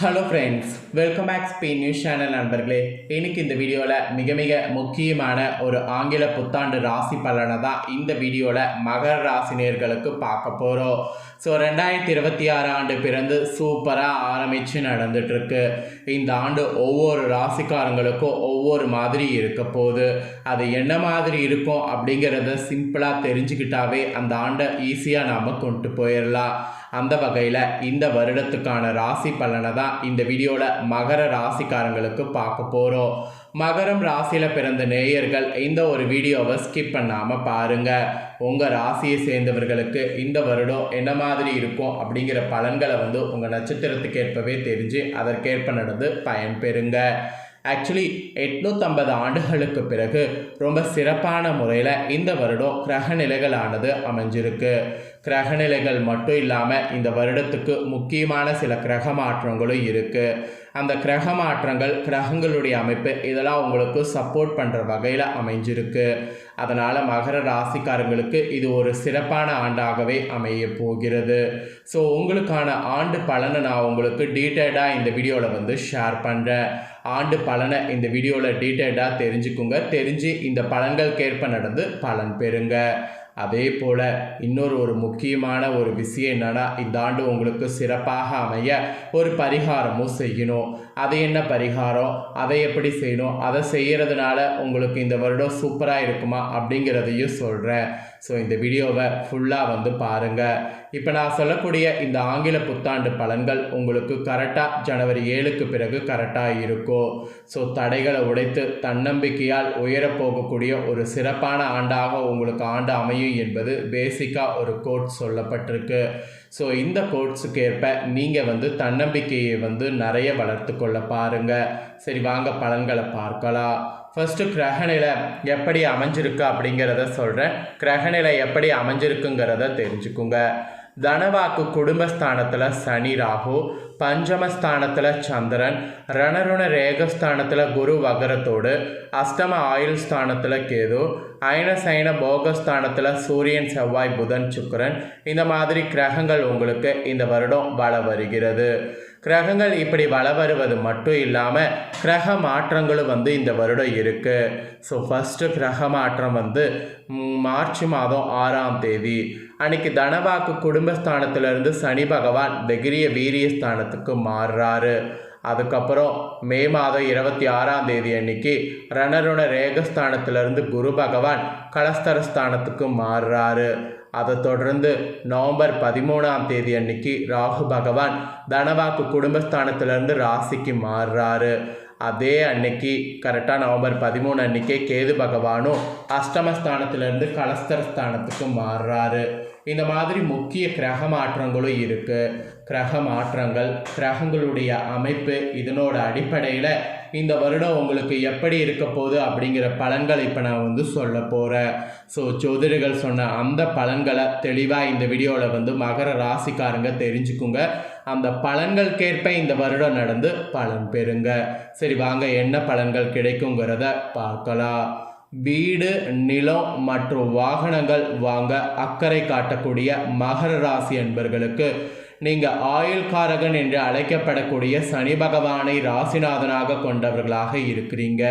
Hello friends, welcome back Spain news channel நண்பர்களே. இன்னைக்கு இந்த வீடியோவில் மிக மிக முக்கியமான ஒரு ஆங்கில புத்தாண்டு ராசி பலனை தான் இந்த வீடியோவில் மகர ராசினியர்களுக்கு பார்க்க போகிறோம். ஸோ 2026 ஆண்டு பிறந்து சூப்பராக ஆரம்பித்து நடந்துட்டுருக்கு. இந்த ஆண்டு ஒவ்வொரு ராசிக்காரங்களுக்கும் ஒவ்வொரு மாதிரி இருக்க போகுது. அது என்ன மாதிரி இருக்கும் அப்படிங்கிறத சிம்பிளாக தெரிஞ்சுக்கிட்டாவே அந்த ஆண்டை ஈஸியாக நாம் கொண்டு போயிடலாம். அந்த வகையில் இந்த வருடத்துக்கான ராசி பலனை தான் இந்த வீடியோவில் மகர ராசிக்காரங்களுக்கு பார்க்க போகிறோம். மகரம் ராசியில் பிறந்த நேயர்கள் இந்த ஒரு வீடியோவை ஸ்கிப் பண்ணாமல் பாருங்கள். உங்கள் ராசியை சேர்ந்தவர்களுக்கு இந்த வருடம் என்ன மாதிரி இருக்கும் அப்படிங்கிற பலன்களை உங்கள் நட்சத்திரத்துக்கு ஏற்பவே தெரிஞ்சு அதற்கேற்ப நடந்து பயன்பெறுங்க. ஆக்சுவலி 850 ஆண்டுகளுக்கு பிறகு ரொம்ப சிறப்பான முறையில் இந்த வருடம் கிரகநிலைகளானது அமைஞ்சிருக்கு. கிரகநிலைகள் மட்டும் இல்லாமல் இந்த வருடத்துக்கு முக்கியமான சில கிரக மாற்றங்களும் இருக்குது. அந்த கிரக மாற்றங்கள், கிரகங்களுடைய அமைப்பு இதெல்லாம் உங்களுக்கு சப்போர்ட் பண்ணுற வகையில் அமைஞ்சிருக்கு. அதனால் மகர ராசிக்காரங்களுக்கு இது ஒரு சிறப்பான ஆண்டாகவே அமைய போகிறது. ஸோ உங்களுக்கான ஆண்டு பலனை நான் உங்களுக்கு டீட்டெயில்டாக இந்த வீடியோவில் ஷேர் பண்ணுறேன். ஆண்டு பலனை இந்த வீடியோவில் டீட்டெயில்டாக தெரிஞ்சுக்குங்க. தெரிஞ்சு இந்த பலன்களுக்கேற்ப நடந்து பலன் பெறுங்க. அதே போல் இன்னொரு முக்கியமான ஒரு விஷயம் என்னென்னா, இந்த ஆண்டு உங்களுக்கு சிறப்பாக அமைய ஒரு பரிகாரமும் செய்யணும். அது என்ன பரிகாரம், அதை எப்படி செய்யணும், அதை செய்கிறதுனால உங்களுக்கு இந்த வருடம் சூப்பராக இருக்குமா அப்படிங்கிறதையும் சொல்கிறேன். ஸோ இந்த வீடியோவை ஃபுல்லாக பாருங்கள். இப்போ நான் சொல்லக்கூடிய இந்த ஆங்கில புத்தாண்டு பலன்கள் உங்களுக்கு கரெக்டாக ஜனவரி 7க்கு பிறகு கரெக்டாக இருக்கும். ஸோ தடைகளை உடைத்து தன்னம்பிக்கையால் உயரப்போகக்கூடிய ஒரு சிறப்பான ஆண்டாக உங்களுக்கு ஆண்டு அமையும் என்பது பேசிக்காக ஒரு கோட் சொல்லப்பட்டிருக்கு. ஸோ இந்த கோட்ஸுக்கு ஏற்ப நீங்கள் தன்னம்பிக்கையை நிறைய வளர்த்து கொள்ள பாருங்கள். சரி, வாங்க பலன்களை பார்க்கலாம். ஃபஸ்ட்டு கிரகநிலை எப்படி அமைஞ்சிருக்கு அப்படிங்கிறத சொல்கிறேன். கிரகநிலை எப்படி அமைஞ்சிருக்குங்கிறத தெரிஞ்சுக்குங்க. தனவாக்கு குடும்பஸ்தானத்தில் சனி ராகு, பஞ்சமஸ்தானத்தில் சந்திரன், ரணருண ரேகஸ்தானத்தில் குரு வகரத்தோடு, அஷ்டம ஆயுள் ஸ்தானத்தில் கேது, அயனசைன போகஸ்தானத்தில் சூரியன் செவ்வாய் புதன் சுக்கிரன், இந்த மாதிரி கிரகங்கள் உங்களுக்கு இந்த வருடம் வள வருகிறது. கிரகங்கள் இப்படி வள வருவது மட்டும் இல்லாமல் கிரக மாற்றங்களும் இந்த வருடம் இருக்குது. ஸோ ஃபஸ்ட்டு கிரக மாற்றம் மார்ச் மாதம் 6ஆம் தேதி அன்னைக்கு தனவாக்கு குடும்பஸ்தானத்திலிருந்து சனி பகவான் தைரிய வீரிய ஸ்தானத்துக்கு மாறுறாரு. அதுக்கப்புறம் மே மாதம் 26ஆம் தேதி அன்னைக்கு ரணருண ரேகஸ்தானத்திலிருந்து குரு பகவான் கலஸ்தரஸ்தானத்துக்கு மாறுறாரு. அதை தொடர்ந்து நவம்பர் 13ஆம் தேதி அன்னைக்கு ராகு பகவான் தனவாக்கு குடும்பஸ்தானத்திலிருந்து ராசிக்கு மாறுறாரு. அதே அன்னைக்கு கரெக்டாக நவம்பர் 13 அன்னைக்கே கேது பகவானும் அஷ்டமஸ்தானத்திலிருந்து கலஸ்தரஸ்தானத்துக்கு மாறுறாரு. இந்த மாதிரி முக்கிய கிரக மாற்றங்களும் இருக்குது. கிரக மாற்றங்கள், கிரகங்களுடைய அமைப்பு, இதனோட அடிப்படையில் இந்த வருடம் உங்களுக்கு எப்படி இருக்க போகுது அப்படிங்கிற பலன்களை இப்போ நான் சொல்ல போகிறேன். ஸோ ஜோதிடர்கள் சொன்ன அந்த பலன்களை தெளிவாக இந்த வீடியோவில் மகர ராசிக்காரங்க தெரிஞ்சுக்குங்க. அந்த பலன்களுக்கேற்ப இந்த வருடம் நடந்து பலன் பெறுங்க. சரி, வாங்க என்ன பலன்கள் கிடைக்குங்கிறத பார்க்கலாம். வீடு, நிலம் மற்றும் வாகனங்கள் வாங்க அக்கறை காட்டக்கூடிய மகர ராசி என்பர்களுக்கு நீங்கள் ஆயுள்காரகன் என்று அழைக்கப்படக்கூடிய சனி பகவானை ராசிநாதனாக கொண்டவர்களாக இருக்கிறீங்க.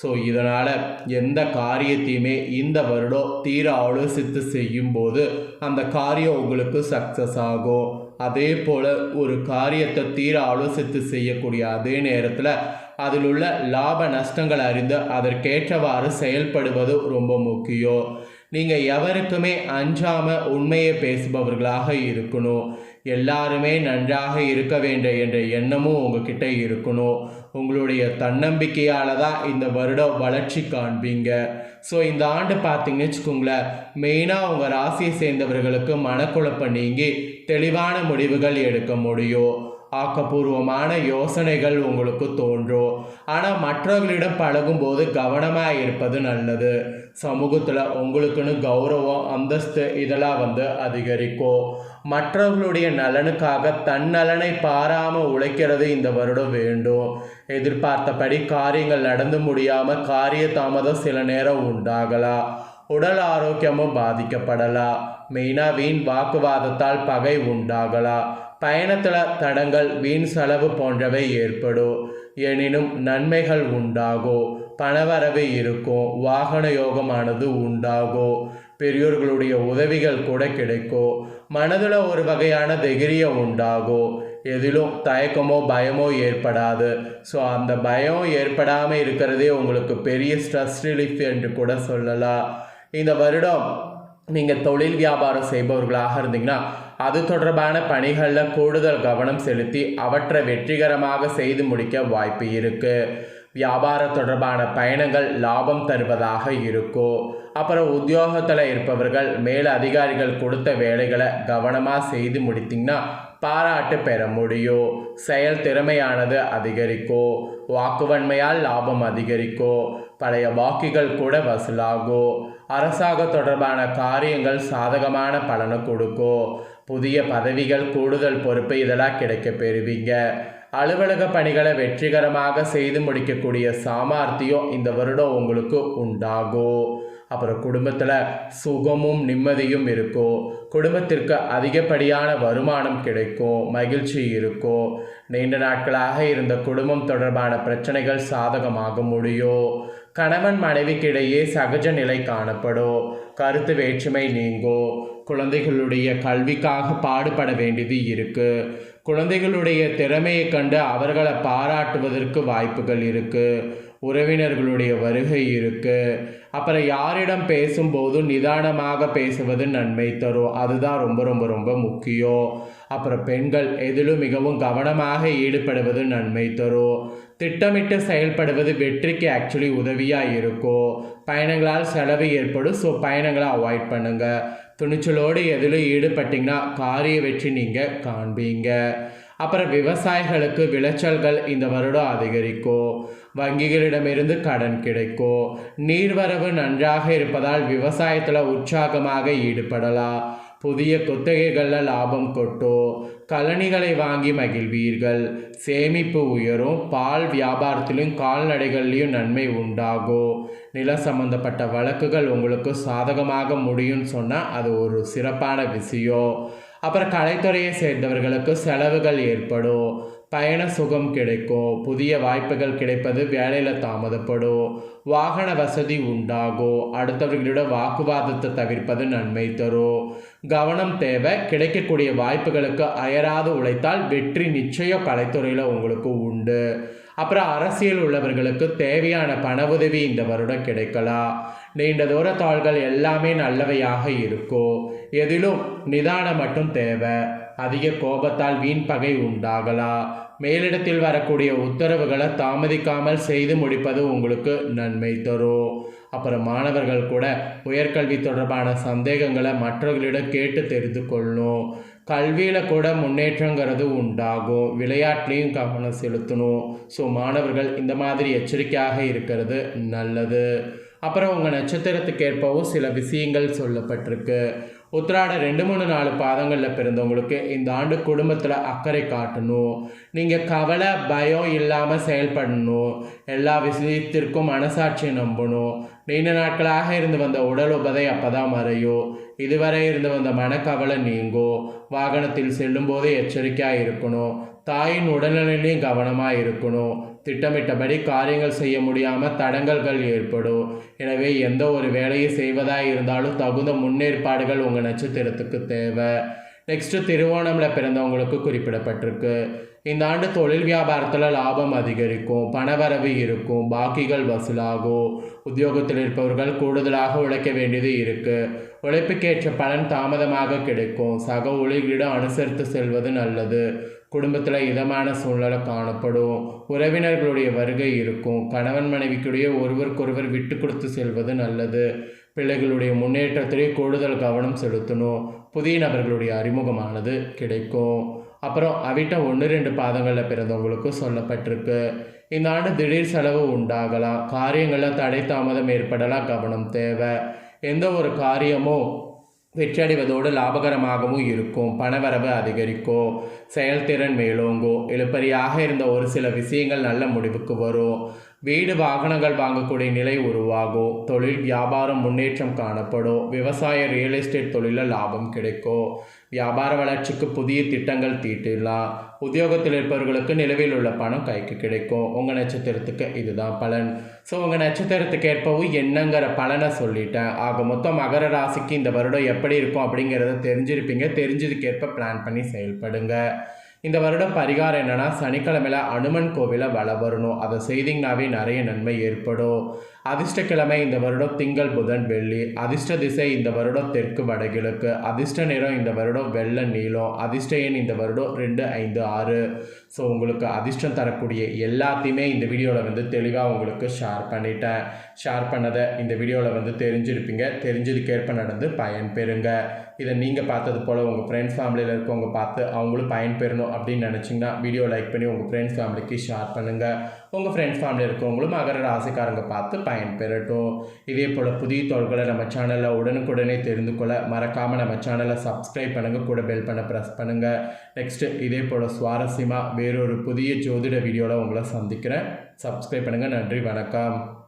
ஸோ இதனால் எந்த காரியத்தையுமே இந்த வருடம் தீர ஆலோசித்து செய்யும்போது அந்த காரியம் உங்களுக்கு சக்ஸஸ் ஆகும். அதே போல் ஒரு காரியத்தை தீர ஆலோசித்து செய்யக்கூடிய அதே நேரத்தில் அதில் உள்ள லாப நஷ்டங்கள் அறிந்து அதற்கேற்றவாறு செயல்படுவது ரொம்ப முக்கியம். நீங்கள் எவருக்குமே அஞ்சாமல் உண்மையை பேசுபவர்களாக இருக்கணும். எல்லாருமே நன்றாக இருக்க வேண்டும் என்ற எண்ணமும் உங்ககிட்ட இருக்கணும். உங்களுடைய தன்னம்பிக்கையால் தான் இந்த வருடம் வளர்ச்சி காண்பீங்க. ஸோ இந்த ஆண்டு பார்த்தீங்கன்னு வச்சுக்கோங்களேன், மெயினாக உங்கள் ராசியை சேர்ந்தவர்களுக்கு மனக்குழப்பம் நீங்கி தெளிவான முடிவுகள் எடுக்க முடியும். ஆக்கப்பூர்வமான யோசனைகள் உங்களுக்கு தோன்றும். ஆனால் மற்றவர்களிடம் பழகும்போது கவனமாக இருப்பது நல்லது. சமூகத்தில் உங்களுக்குன்னு கௌரவம், அந்தஸ்து இதெல்லாம் அதிகரிக்கும். மற்றவர்களுடைய நலனுக்காக தன் நலனை பாராமல் உழைக்கிறது இந்த வருடம் வேண்டும். எதிர்பார்த்தபடி காரியங்கள் நடந்து முடியாமல் காரிய தாமதம் சில நேரம் உண்டாகலாம். உடல் ஆரோக்கியமும் பாதிக்கப்படலாம். மெயினாக வீண் வாக்குவாதத்தால் பகை உண்டாகலாம். பயணத்தில் தடங்கள் வீண் செலவு போன்றவை ஏற்படும். எனினும் நன்மைகள் உண்டாகும். பணவரவு இருக்கும். வாகன யோகமானது உண்டாகும். பெரியோர்களுடைய உதவிகள் கூட கிடைக்கும். மனதில் ஒரு வகையான தைரியம் உண்டாகும். எதிலும் தயக்கமோ பயமோ ஏற்படாது. ஸோ அந்த பயம் ஏற்படாமல் இருக்கிறதே உங்களுக்கு பெரிய ஸ்ட்ரெஸ் ரிலீஃப் என்று கூட சொல்லலாம். இந்த வருடம் நீங்கள் தொழில் வியாபாரம் செய்பவர்களாக இருந்தீங்கன்னா அது தொடர்பான பணிகளில் கூடுதல் கவனம் செலுத்தி அவற்றை வெற்றிகரமாக செய்து முடிக்க வாய்ப்பு இருக்குது. வியாபார தொடர்பான பயணங்கள் லாபம் தருவதாக இருக்கும். அப்புறம் உத்தியோகத்தில் இருப்பவர்கள் மேல் அதிகாரிகள் கொடுத்த வேலைகளை கவனமாக செய்து முடித்திங்கன்னா பாராட்டு பெற முடியும். செயல் திறமையானது அதிகரிக்கும். வாக்குவன்மையால் லாபம் அதிகரிக்கும். பழைய பாக்கிகள் கூட வசூலாகும். அரசாங்க தொடர்பான காரியங்கள் சாதகமான பலனை கொடுக்கும். புதிய பதவிகள் கூடுதல் பொறுப்பு இதெல்லாம் கிடைக்க பெறுவீங்க. அலுவலக பணிகளை வெற்றிகரமாக செய்து முடிக்கக்கூடிய சாமர்த்தியம் இந்த வருடம் உங்களுக்கு உண்டாகும். அப்புறம் குடும்பத்தில் சுகமும் நிம்மதியும் இருக்கும். குடும்பத்திற்கு அதிகப்படியான வருமானம் கிடைக்கும். மகிழ்ச்சி இருக்கும். நீண்ட நாட்களாக இருந்த குடும்பம் தொடர்பான பிரச்சனைகள் சாதகமாக முடியும். கணவன் மனைவிக்கிடையே சகஜ நிலை காணப்படும். கருத்து வேற்றுமை நீங்கும். குழந்தைகளுடைய கல்விக்காக பாடுபட வேண்டியது இருக்குது. குழந்தைகளுடைய திறமையை கண்டு அவர்களை பாராட்டுவதற்கு வாய்ப்புகள் இருக்குது. உறவினர்களுடைய வருகை இருக்குது. அப்புறம் யாரிடம் பேசும்போது நிதானமாக பேசுவது நன்மை தரும். அதுதான் ரொம்ப ரொம்ப ரொம்ப முக்கியம். அப்புறம் பெண்கள் எதிலும் மிகவும் கவனமாக ஈடுபடுவது நன்மை தரும். திட்டமிட்டு செயல்படுவது வெற்றிக்கு ஆக்சுவலி உதவியாக இருக்கும். பயணங்களால் செலவு ஏற்படும். ஸோ பயணங்களை அவாய்ட் பண்ணுங்கள். துணிச்சலோடு எதிலும் ஈடுபட்டிங்கன்னா காரிய வெற்றி நீங்கள் காண்பீங்க. அப்புறம் விவசாயிகளுக்கு விளைச்சல்கள் இந்த வருடம் அதிகரிக்கும். வங்கிகளிடமிருந்து கடன் கிடைக்கும். நீர்வரவு நன்றாக இருப்பதால் விவசாயத்தில் உற்சாகமாக ஈடுபடலாம். புதிய குத்தகைகளில் லாபம் கொட்டும். கழனிகளை வாங்கி மகிழ்வீர்கள். சேமிப்பு உயரும். பால் வியாபாரத்திலும் கால்நடைகள்லையும் நன்மை உண்டாகும். நில சம்பந்தப்பட்ட வழக்குகள் உங்களுக்கு சாதகமாக முடியும்னு சொன்னால் அது ஒரு சிறப்பான விஷயம். அப்புறம் கலைத்துறையை சேர்ந்தவர்களுக்கு செலவுகள் ஏற்படும். பயண சுகம் கிடைக்கும். புதிய வாய்ப்புகள் கிடைப்பது வேலையில் தாமதப்படும். வாகன வசதி உண்டாகும். அடுத்தவர்களோட வாக்குவாதத்தை தவிர்ப்பது நன்மை தரும். கவனம் தேவை. கிடைக்கக்கூடிய வாய்ப்புகளுக்கு அயராது உழைத்தால் வெற்றி நிச்சயம் கலைத்துறையில் உங்களுக்கு உண்டு. அப்புறம் அரசியல் உள்ளவர்களுக்கு தேவையான பண உதவி இந்த வருடம் கிடைக்கலாம். நீண்ட தூர தாள்கள் எல்லாமே நல்லவையாக இருக்கும். எதிலும் நிதானம் மட்டும் தேவை. அதிக கோபத்தால் வீண் பகை உண்டாகலாம். மேலிடத்தில் வரக்கூடிய உத்தரவுகளை தாமதிக்காமல் செய்து முடிப்பது உங்களுக்கு நன்மை தரும். அப்புறம் மாணவர்கள் கூட உயர்கல்வி தொடர்பான சந்தேகங்களை மற்றவர்களிடம் கேட்டு தெரிந்து கொள்ளணும். கல்வியில் கூட முன்னேற்றங்கிறது உண்டாகும். விளையாட்டுலேயும் கவனம் செலுத்தணும். ஸோ மாணவர்கள் இந்த மாதிரி எச்சரிக்கையாக இருக்கிறது நல்லது. அப்புறம் உங்கள் நட்சத்திரத்துக்கு ஏற்பவும் சில விஷயங்கள் சொல்லப்பட்டிருக்கு. உத்திராட 2, 3, 4 பாதங்களில் பிறந்தவங்களுக்கு இந்த ஆண்டு குடும்பத்தில் அக்கறை காட்டணும். நீங்கள் கவலை பயம் இல்லாமல் செயல்படணும். எல்லா விஷயத்திற்கும் மனசாட்சியை நம்பணும். நீண்ட நாட்களாக இருந்து வந்த உடல் உபதை அப்போ தான் மறையும். இதுவரை இருந்து வந்த மனக்கவலை நீங்கும். வாகனத்தில் செல்லும்போது எச்சரிக்கையாக இருக்கணும். தாயின் உடல்நிலையிலையும் கவனமாக இருக்கணும். திட்டமிட்டபடி காரியங்கள் செய்ய முடியாமல் தடங்கல்கள் ஏற்படும். எனவே எந்த ஒரு வேலையை செய்வதாக இருந்தாலும் தகுந்த முன்னேற்பாடுகள் உங்கள் நட்சத்திரத்துக்கு தேவை. நெக்ஸ்ட்டு திருவோணமில் பிறந்தவங்களுக்கு குறிப்பிடப்பட்டிருக்கு. இந்த ஆண்டு தொழில் வியாபாரத்தில் லாபம் அதிகரிக்கும். பணவரவு இருக்கும். பாக்கிகள் வசூலாகும். உத்தியோகத்தில் இருப்பவர்கள் கூடுதலாக உழைக்க வேண்டியது இருக்குது. உழைப்புக்கேற்ற பலன் தாமதமாக கிடைக்கும். சக ஊழியர்களிடம் அனுசரித்து செல்வது நல்லது. குடும்பத்தில் இதமான சூழ்நிலை காணப்படும். உறவினர்களுடைய வருகை இருக்கும். கணவன் மனைவிக்குடைய ஒருவருக்கொருவர் விட்டு கொடுத்து செல்வது நல்லது. பிள்ளைகளுடைய முன்னேற்றத்திலே கூடுதல் கவனம் செலுத்தணும். புதிய நபர்களுடைய அறிமுகமானது கிடைக்கும். அப்புறம் அவிட்டம் 1, 2 பாதங்களில் பிறந்தவங்களுக்கு சொல்லப்பட்டிருக்கு. இந்த ஆண்டு திடீர் செலவு உண்டாகலாம். காரியங்களில் தடை தாமதம் ஏற்படலாம். கவனம் தேவை. எந்த ஒரு காரியமோ வெற்றியடைவதோடு லாபகரமாகவும் இருக்கும். பணவரவு அதிகரிக்கும். செயல்திறன் மேலோங்கும். இழுபறியாக இருந்த ஒரு சில விஷயங்கள் நல்ல முடிவுக்கு வரும். வீடு வாகனங்கள் வாங்கக்கூடிய நிலை உருவாகும். தொழில் வியாபாரம் முன்னேற்றம் காணப்படும். விவசாய ரியல் எஸ்டேட் தொழிலில் லாபம் கிடைக்கும். வியாபார வளர்ச்சிக்கு புதிய திட்டங்கள் தீட்டிடலாம். உத்தியோகத்தில் இருப்பவர்களுக்கு நிலுவையில் உள்ள பணம் கைக்கு கிடைக்கும். உங்கள் நட்சத்திரத்துக்கு இதுதான் பலன். ஸோ உங்கள் நட்சத்திரத்துக்கு ஏற்பவும் என்னங்கிற பலனை சொல்லிட்டேன். ஆக மொத்தம் மகர ராசிக்கு இந்த வருடம் எப்படி இருக்கும் அப்படிங்கிறத தெரிஞ்சிருப்பீங்க. தெரிஞ்சதுக்கேற்ப பிளான் பண்ணி செயல்படுங்க. இந்த வருடம் பரிகாரம் என்னென்னா, சனிக்கிழமையில் அனுமன் கோவிலை வலம் வரணும். அதை செய்திங்கனாவே நிறைய நன்மை ஏற்படும். அதிர்ஷ்டக்கிழமை இந்த வருடம் திங்கள் புதன் வெள்ளி. அதிர்ஷ்ட திசை இந்த வருடம் தெற்கு வடகிழக்கு. அதிர்ஷ்ட நிறம் இந்த வருடம் வெள்ளை நீலம். அதிர்ஷ்ட எண் இந்த வருடம் 2, 5, 6. ஸோ உங்களுக்கு அதிர்ஷ்டம் தரக்கூடிய எல்லாத்தையுமே இந்த வீடியோவில் தெளிவாக உங்களுக்கு ஷேர் பண்ணிட்டேன். ஷேர் பண்ணதை இந்த வீடியோவில் தெரிஞ்சிருப்பீங்க. தெரிஞ்சதுக்கேற்ப நடந்து பயன் பெறுங்க. இதை நீங்கள் பார்த்தது போல் உங்கள் ஃப்ரெண்ட்ஸ் ஃபேமிலியில் இருக்கவங்க பார்த்து அவங்களும் பயன் பெறணும் அப்படின்னு நினச்சிங்கன்னா வீடியோ லைக் பண்ணி உங்கள் ஃப்ரெண்ட்ஸ் ஃபேமிலிக்கு ஷேர் பண்ணுங்கள். உங்கள் ஃப்ரெண்ட்ஸ் ஃபேமிலியில் இருக்கவங்களும் மகர ராசிக்காரங்க பார்த்து பயன் பெறட்டும். இதே போல் புதிய தகவல்களை நம்ம சேனலில் உடனுக்குடனே தெரிந்து கொள்ள மறக்காமல் நம்ம சேனலை சப்ஸ்கிரைப் பண்ணுங்கள். கூட பெல் பண்ண ப்ரெஸ் பண்ணுங்கள். நெக்ஸ்ட்டு இதே போல் சுவாரஸ்யமாக வேறொரு புதிய ஜோதிட வீடியோவில் உங்களை சந்திக்கிறேன். சப்ஸ்கிரைப் பண்ணுங்கள். நன்றி, வணக்கம்.